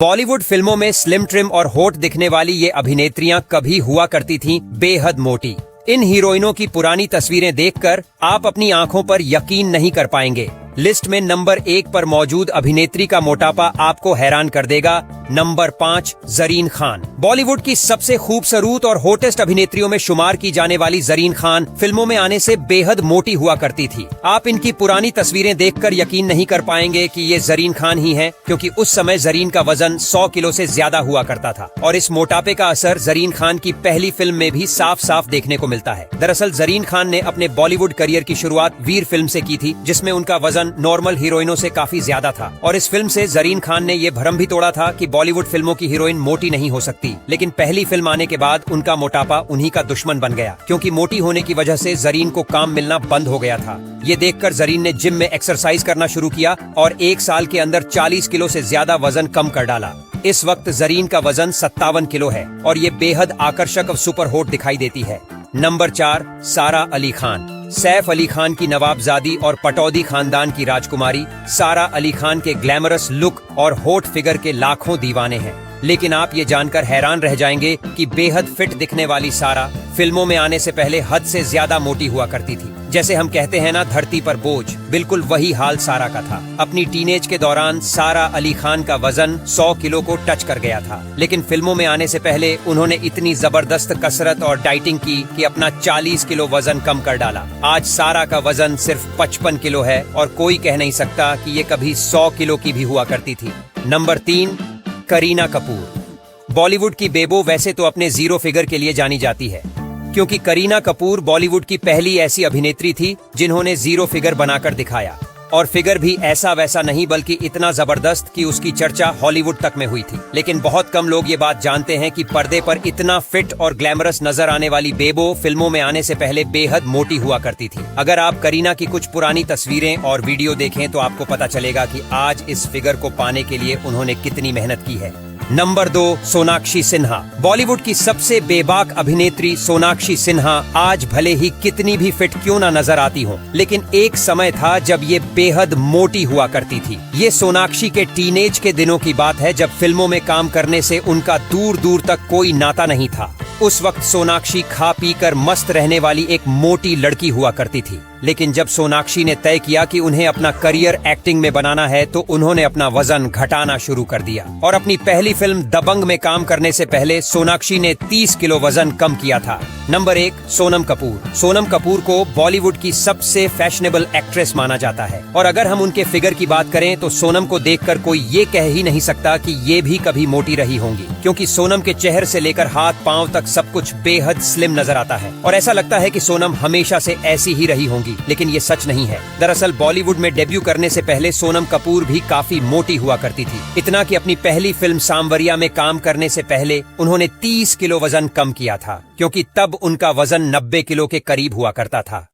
बॉलीवुड फिल्मों में slim trim और होठ दिखने वाली ये अभिनेत्रियां कभी हुआ करती थीं बेहद मोटी। इन हीरोइनों की पुरानी तस्वीरें देखकर आप अपनी आंखों पर यकीन नहीं कर पाएंगे। लिस्ट में नंबर 1 पर मौजूद अभिनेत्री का मोटापा आपको हैरान कर देगा। नंबर 5 ज़रीन खान। बॉलीवुड की सबसे खूबसूरत और हॉटेस्ट अभिनेत्रियों में शुमार की जाने वाली ज़रीन खान फिल्मों में आने से बेहद मोटी हुआ करती थी। आप इनकी पुरानी तस्वीरें देखकर यकीन नहीं कर पाएंगे कि ये ज़रीन खान ही हैं, क्योंकि उस समय ज़रीन का वजन 100 किलो से ज्यादा हुआ करता था और इस मोटापे का असर ज़रीन खान की पहली फिल्म में भी साफ साफ देखने को मिलता है। दरअसल ज़रीन खान ने अपने बॉलीवुड करियर की शुरुआत वीर फिल्म से की थी, जिसमें उनका वजन नॉर्मल हीरोइनों से काफी ज्यादा था और इस फिल्म से ज़रीन खान ने यह भ्रम भी तोड़ा था कि बॉलीवुड फिल्मों की हीरोइन मोटी नहीं हो सकती। लेकिन पहली फिल्म आने के बाद उनका मोटापा उन्हीं का दुश्मन बन गया, क्योंकि मोटी होने की वजह से ज़रीन को काम मिलना बंद हो गया था। ये देखकर ज़रीन ने जिम में एक्सरसाइज करना शुरू किया और 1 साल के अंदर 40 किलो से ज्यादा वजन कम कर डाला। इस वक्त ज़रीन का वजन 57 किलो है और ये बेहद आकर्षक और सुपर हॉट दिखाई देती है। नंबर 4 सारा अली खान। सैफ अली खान की नवाबजादी और पटौदी खानदान की राजकुमारी सारा अली खान के ग्लैमरस लुक और हॉट फिगर के लाखों दीवाने हैं। लेकिन आप ये जानकर हैरान रह जाएंगे कि बेहद फिट दिखने वाली सारा फिल्मों में आने से पहले हद से ज्यादा मोटी हुआ करती थी। जैसे हम कहते हैं ना, धरती पर बोझ, बिल्कुल वही हाल सारा का था। अपनी टीनेज के दौरान सारा अली खान का वजन 100 किलो को टच कर गया था, लेकिन फिल्मों में आने से पहले उन्होंने इतनी जबरदस्त कसरत और डाइटिंग की कि अपना 40 किलो वजन कम कर डाला। आज सारा का वजन सिर्फ 55 किलो है और कोई कह नहीं सकता कि ये कभी 100 किलो की भी हुआ करती थी। नंबर 3 करीना कपूर। बॉलीवुड की बेबो वैसे तो अपने जीरो फिगर के लिए जानी जाती है, क्योंकि करीना कपूर बॉलीवुड की पहली ऐसी अभिनेत्री थी जिन्होंने जीरो फिगर बनाकर दिखाया, और फिगर भी ऐसा वैसा नहीं बल्कि इतना जबरदस्त कि उसकी चर्चा हॉलीवुड तक में हुई थी। लेकिन बहुत कम लोग ये बात जानते हैं कि पर्दे पर इतना फिट और ग्लैमरस नजर आने वाली बेबो फिल्मों में आने से पहले बेहद मोटी हुआ करती थी। अगर आप करीना की कुछ पुरानी तस्वीरें और वीडियो देखें तो आपको पता चलेगा कि आज इस फिगर को पाने के लिए उन्होंने कितनी मेहनत की है। नंबर 2 सोनाक्षी सिन्हा। बॉलीवुड की सबसे बेबाक अभिनेत्री सोनाक्षी सिन्हा आज भले ही कितनी भी फिट क्यों ना नजर आती हो, लेकिन एक समय था जब ये बेहद मोटी हुआ करती थी। ये सोनाक्षी के टीनेज के दिनों की बात है, जब फिल्मों में काम करने से उनका दूर दूर तक कोई नाता नहीं था। उस वक्त सोनाक्षी खा पी कर मस्त रहने वाली एक मोटी लड़की हुआ करती थी। लेकिन जब सोनाक्षी ने तय किया कि उन्हें अपना करियर एक्टिंग में बनाना है, तो उन्होंने अपना वजन घटाना शुरू कर दिया और अपनी पहली फिल्म दबंग में काम करने से पहले सोनाक्षी ने 30 किलो वजन कम किया था। नंबर 1 सोनम कपूर। सोनम कपूर को बॉलीवुड की सबसे फैशनेबल एक्ट्रेस माना जाता है और अगर हम उनके फिगर की बात करें तो सोनम को देखकर कोई ये कह ही नहीं सकता कि ये भी कभी मोटी रही होंगी, क्योंकि सोनम के चेहरे से लेकर हाथ पांव तक सब कुछ बेहद स्लिम नजर आता है और ऐसा लगता है कि सोनम हमेशा से ऐसी ही रही होंगी। लेकिन ये सच नहीं है। दरअसल बॉलीवुड में डेब्यू करने से पहले सोनम कपूर भी काफी मोटी हुआ करती थी, इतना कि अपनी पहली फिल्म सांवरिया में काम करने से पहले उन्होंने 30 किलो वजन कम किया था, क्योंकि तब उनका वजन 90 किलो के करीब हुआ करता था।